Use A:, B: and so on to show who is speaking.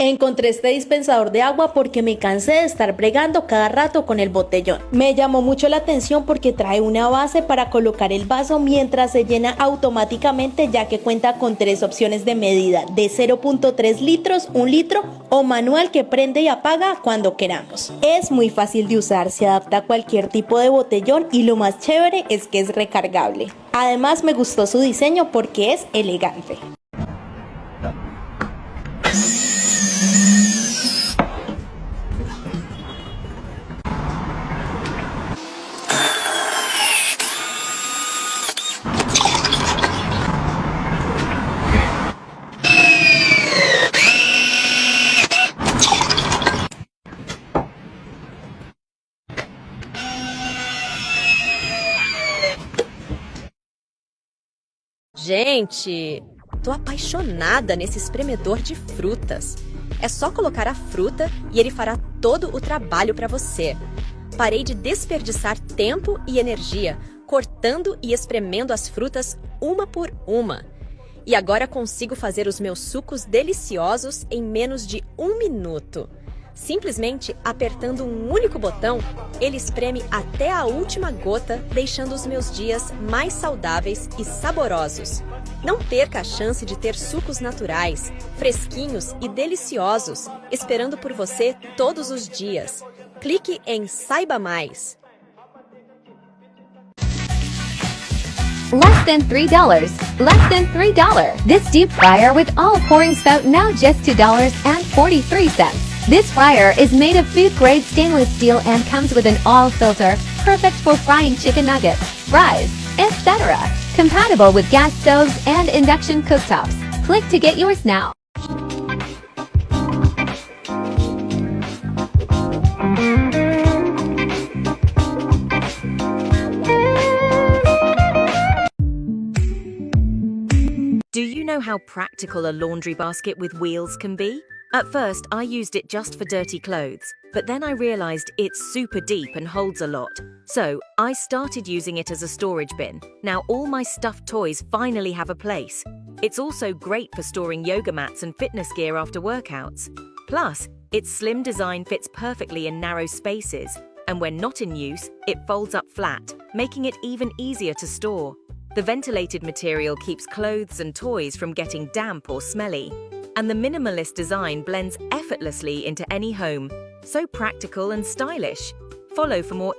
A: Encontré este dispensador de agua porque me cansé de estar bregando cada rato con el botellón. Me llamó mucho la atención porque trae una base para colocar el vaso mientras se llena automáticamente, ya que cuenta con 3 opciones de medida, de 0.3 litros, 1 litro o manual que prende y apaga cuando queramos. Es muy fácil de usar, se adapta a cualquier tipo de botellón y lo más chévere es que es recargable. Además me gustó su diseño porque es elegante.
B: Gente, tô apaixonada nesse espremedor de frutas. É só colocar a fruta e ele fará todo o trabalho para você. Parei de desperdiçar tempo e energia cortando e espremendo as frutas uma por uma. E agora consigo fazer os meus sucos deliciosos em menos de 1 minuto. Simplesmente apertando um único botão, ele espreme até a última gota, deixando os meus dias mais saudáveis e saborosos. Não perca a chance de ter sucos naturais, fresquinhos e deliciosos, esperando por você todos os dias. Clique em Saiba Mais.
C: Less than $3. Less than $3. This deep fryer with all pouring spout now just $2.43. This fryer is made of food-grade stainless steel and comes with an oil filter, perfect for frying chicken nuggets, fries, etc. Compatible with gas stoves and induction cooktops. Click to get yours now.
B: Do you know how practical a laundry basket with wheels can be? At first, I used it just for dirty clothes, but then I realized it's super deep and holds a lot. So, I started using it as a storage bin. Now all my stuffed toys finally have a place. It's also great for storing yoga mats and fitness gear after workouts. Plus, its slim design fits perfectly in narrow spaces, and when not in use, it folds up flat, making it even easier to store. The ventilated material keeps clothes and toys from getting damp or smelly. And the minimalist design blends effortlessly into any home. So practical and stylish. Follow for more